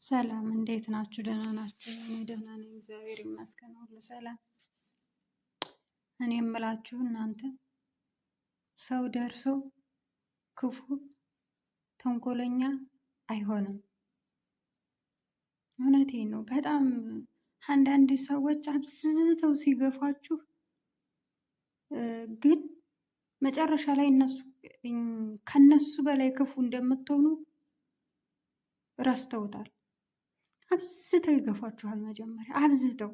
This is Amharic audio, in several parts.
ሰላም እንዴት ናችሁ? ደህና ናችሁ? እኔ ደህና ነኝ፣ እግዚአብሔር ይመስገን፣ ሁሉ ሰላም። እኔ የምላችሁ እናንተ ሰው ደርሶ ክፉ ተንኮለኛ አይሆንም። እውነቴን ነው። በጣም አንዳንድ ሰዎች አብዝተው ሲገፏችሁ ግን መጨረሻ ላይ ከነሱ በላይ ክፉ እንደምትሆኑ ረስተውታል። አብዝተው ይገፏችኋል። መጀመሪያ አብዝተው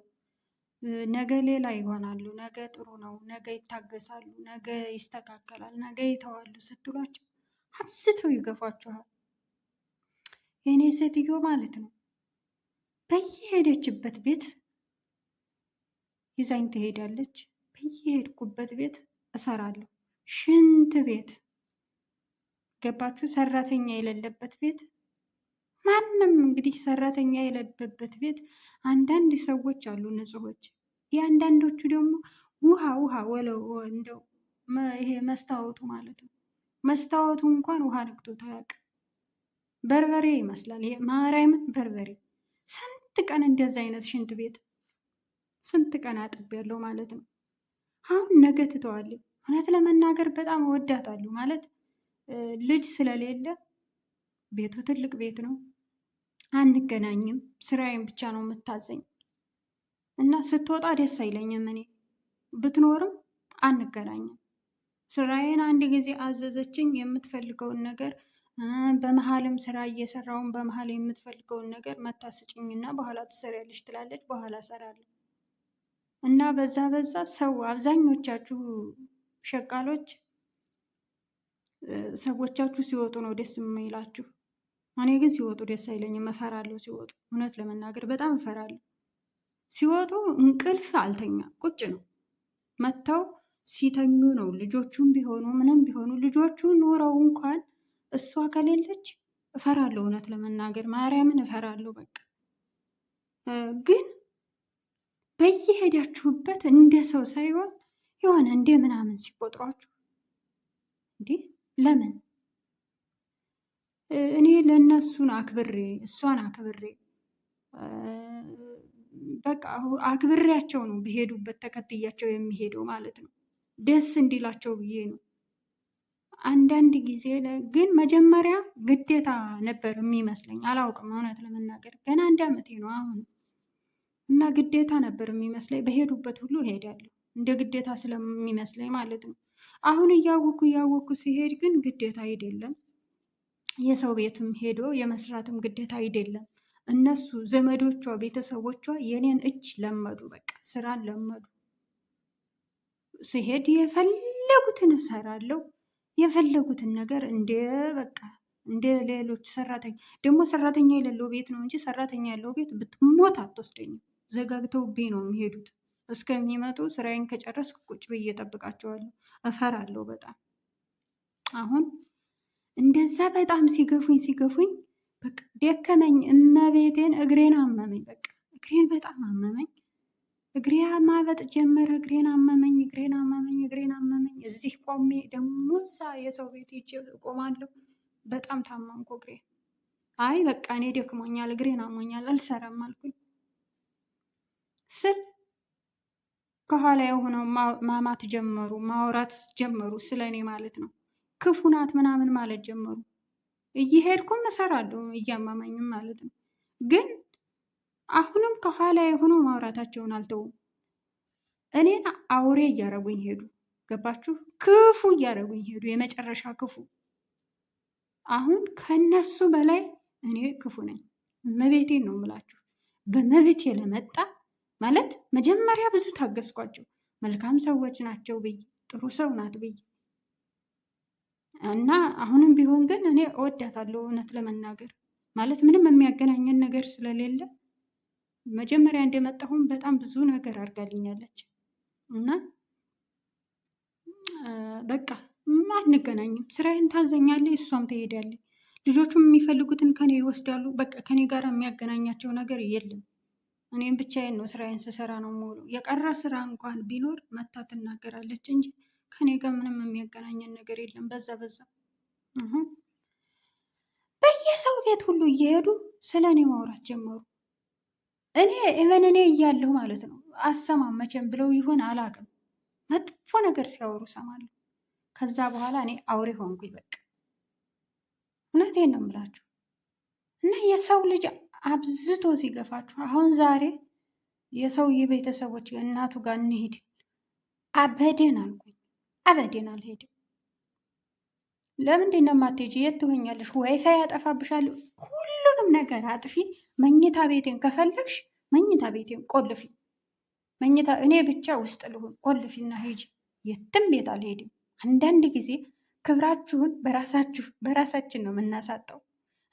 ነገ ሌላ ይሆናሉ፣ ነገ ጥሩ ነው፣ ነገ ይታገሳሉ፣ ነገ ይስተካከላል፣ ነገ ይተዋሉ ስትሏቸው አብዝተው ይገፏችኋል። የእኔ ሴትዮ ማለት ነው በየሄደችበት ቤት ይዛኝ ትሄዳለች። በየሄድኩበት ቤት እሰራለሁ። ሽንት ቤት ገባችሁ? ሰራተኛ የሌለበት ቤት ማንም እንግዲህ ሰራተኛ የሌለበት ቤት አንዳንድ ሰዎች አሉ ንጹሖች። የአንዳንዶቹ ደግሞ ውሃ ወለው እንደው ይሄ መስታወቱ ማለት ነው። መስታወቱ እንኳን ውሃ ነክቶት አያውቅም። በርበሬ ይመስላል። ማርያምን በርበሬ። ስንት ቀን እንደዛ አይነት ሽንት ቤት ስንት ቀን አጥቤያለሁ ማለት ነው። አሁን ነገ ትተዋለች። እውነት ለመናገር በጣም እወዳታለሁ ማለት ልጅ ስለሌለ ቤቱ ትልቅ ቤት ነው። አንገናኝም። ስራዬን ብቻ ነው የምታዘኝ እና ስትወጣ ደስ አይለኝም። እኔ ብትኖርም አንገናኝም። ስራዬን አንድ ጊዜ አዘዘችኝ። የምትፈልገውን ነገር በመሀልም ስራ እየሰራውን በመሀል የምትፈልገውን ነገር መታስጭኝ እና በኋላ ትሰሪያለሽ ትላለች። በኋላ እሰራለሁ እና በዛ ሰው አብዛኞቻችሁ ሸቃሎች ሰዎቻችሁ ሲወጡ ነው ደስ የሚላችሁ። እኔ ግን ሲወጡ ደስ አይለኝም፣ እፈራለሁ ሲወጡ። እውነት ለመናገር በጣም እፈራለሁ። ሲወጡ እንቅልፍ አልተኛ ቁጭ ነው። መጥተው ሲተኙ ነው ልጆቹም ቢሆኑ ምንም ቢሆኑ ልጆቹ ኖረው እንኳን እሷ ከሌለች እፈራለሁ። እውነት ለመናገር ማርያምን እፈራለሁ። በቃ ግን በየሄዳችሁበት እንደ ሰው ሳይሆን የሆነ እንደ ምናምን ሲቆጥሯችሁ እንዴ ለምን? እኔ ለእነሱን አክብሬ እሷን አክብሬ በቃ አክብሬያቸው ነው በሄዱበት ተከትያቸው የሚሄደው ማለት ነው። ደስ እንዲላቸው ብዬ ነው። አንዳንድ ጊዜ ግን መጀመሪያ ግዴታ ነበር የሚመስለኝ። አላውቅም፣ እውነት ለመናገር ገና 1 ዓመቴ ነው አሁን እና ግዴታ ነበር የሚመስለኝ። በሄዱበት ሁሉ እሄዳለሁ እንደ ግዴታ ስለሚመስለኝ ማለት ነው። አሁን እያወኩ ሲሄድ ግን ግዴታ አይደለም። የሰው ቤትም ሄዶ የመስራትም ግዴታ አይደለም። እነሱ ዘመዶቿ፣ ቤተሰቦቿ የኔን እጅ ለመዱ። በቃ ስራን ለመዱ። ሲሄድ የፈለጉትን እሰራለሁ። የፈለጉትን ነገር እንደ ሌሎች ሰራተኛ ደግሞ ሰራተኛ የሌለው ቤት ነው እንጂ ሰራተኛ ያለው ቤት ብትሞት አትወስደኝም። ዘጋግተውብኝ ነው የሚሄዱት። እስከሚመጡ ስራዬን ከጨረስኩ ቁጭ ብዬ እጠብቃቸዋለሁ። እፈራለሁ በጣም። አሁን እንደዛ በጣም ሲገፉኝ በቃ ደከመኝ። እመቤቴን እግሬን አመመኝ። በቃ እግሬን በጣም አመመኝ። እግሬ ማበጥ ጀመረ። እግሬን አመመኝ። እዚህ ቆሜ ደግሞ እዛ የሰው ቤት ሂጅ እቆማለሁ። በጣም ታመምኩ እግሬ። አይ በቃ እኔ ደክሞኛል፣ እግሬን አሞኛል፣ አልሰራም አልኩኝ ስል ከኋላ የሆነው ማማት ጀመሩ፣ ማውራት ጀመሩ ስለ እኔ ማለት ነው። ክፉ ናት ምናምን ማለት ጀመሩ። እየሄድኩም እሰራለሁ እያማማኝም ማለት ነው። ግን አሁንም ከኋላ የሆነው ማውራታቸውን አልተውም። እኔን አውሬ እያረጉኝ ሄዱ። ገባችሁ? ክፉ እያረጉኝ ሄዱ። የመጨረሻ ክፉ። አሁን ከነሱ በላይ እኔ ክፉ ነኝ። መቤቴን ነው የምላችሁ። በመቤቴ ለመጣ ማለት መጀመሪያ ብዙ ታገስኳቸው። መልካም ሰዎች ናቸው ብዬ፣ ጥሩ ሰው ናት ብዬ እና አሁንም ቢሆን ግን እኔ እወዳታለሁ። እውነት ለመናገር ማለት ምንም የሚያገናኘን ነገር ስለሌለ መጀመሪያ እንደመጣሁም በጣም ብዙ ነገር አድርጋልኛለች እና በቃ አንገናኝም። ስራዬን ታዘኛለች፣ እሷም ትሄዳለች። ልጆቹም የሚፈልጉትን ከኔ ይወስዳሉ። በቃ ከኔ ጋር የሚያገናኛቸው ነገር የለም። እኔም ብቻዬን ነው ስራዬን ስሰራ ነው የምውለው። የቀረ ስራ እንኳን ቢኖር መታ ትናገራለች እንጂ ከኔ ጋር ምንም የሚያገናኘን ነገር የለም። በዛ በየሰው ቤት ሁሉ እየሄዱ ስለ እኔ ማውራት ጀመሩ። እኔ እያለሁ ማለት ነው አሰማም መቼም ብለው ይሆን አላውቅም፣ መጥፎ ነገር ሲያወሩ ሰማለሁ። ከዛ በኋላ እኔ አውሬ ሆንኩኝ በቃ። እውነቴን ነው የምላችሁ። እና የሰው ልጅ አብዝቶ ሲገፋችሁ፣ አሁን ዛሬ የሰውዬ ቤተሰቦች እናቱ ጋር እንሂድ አበዴን አልኩኝ። አበዴን አልሄድም። ለምንድን ነው የማትሄጂ? የት ትሆኛለሽ? ዋይፋይ ያጠፋብሻል። ሁሉንም ነገር አጥፊ። መኝታ ቤቴን ከፈለግሽ መኝታ ቤቴን ቆልፊ። መኝታ እኔ ብቻ ውስጥ ልሁን፣ ቆልፊና ሂጂ። የትም ቤት አልሄድም። አንዳንድ ጊዜ ክብራችሁን በራሳችን ነው የምናሳጣው።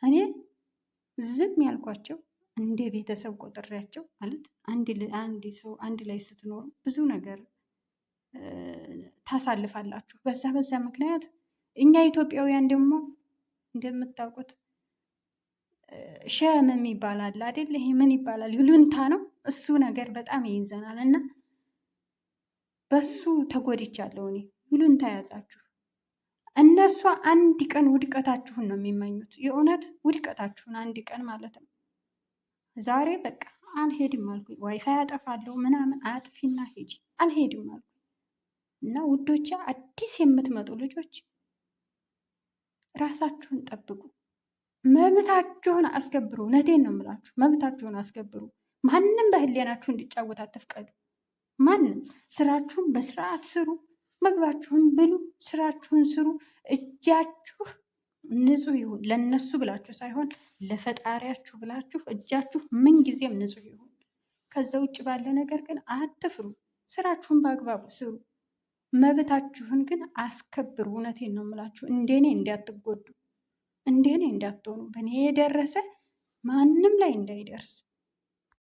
እኔ ዝም ያልኳቸው እንደ ቤተሰብ ቆጥሬያቸው ማለት አንድ ላይ ስትኖሩ ብዙ ነገር ታሳልፋላችሁ። በዛ ምክንያት እኛ ኢትዮጵያውያን ደግሞ እንደምታውቁት ሸም የሚባል አለ አይደል? ይሄ ምን ይባላል? ይሉንታ ነው። እሱ ነገር በጣም ይይዘናል እና በሱ ተጎድቻለሁ እኔ። ይሉንታ ያዛችሁ። እነሱ አንድ ቀን ውድቀታችሁን ነው የሚመኙት። የእውነት ውድቀታችሁን አንድ ቀን ማለት ነው። ዛሬ በቃ አልሄድም አልኩኝ። ዋይፋይ ያጠፋለሁ ምናምን፣ አጥፊና ሄጂ። አልሄድም አልኩኝ እና ውዶቻ፣ አዲስ የምትመጡ ልጆች ራሳችሁን ጠብቁ፣ መብታችሁን አስከብሩ። እውነቴን ነው የምላችሁ፣ መብታችሁን አስከብሩ። ማንም በህሊናችሁ እንዲጫወት አትፍቀዱ። ማንም ስራችሁን በስርዓት ስሩ፣ ምግባችሁን ብሉ፣ ስራችሁን ስሩ። እጃችሁ ንጹህ ይሁን። ለነሱ ብላችሁ ሳይሆን ለፈጣሪያችሁ ብላችሁ እጃችሁ ምንጊዜም ንጹህ ይሁን። ከዛ ውጭ ባለ ነገር ግን አትፍሩ። ስራችሁን በአግባቡ ስሩ። መብታችሁን ግን አስከብሩ። እውነቴን ነው የምላችሁ። እንደኔ እንዳትጎዱ፣ እንደኔ እንዳትሆኑ። በእኔ የደረሰ ማንም ላይ እንዳይደርስ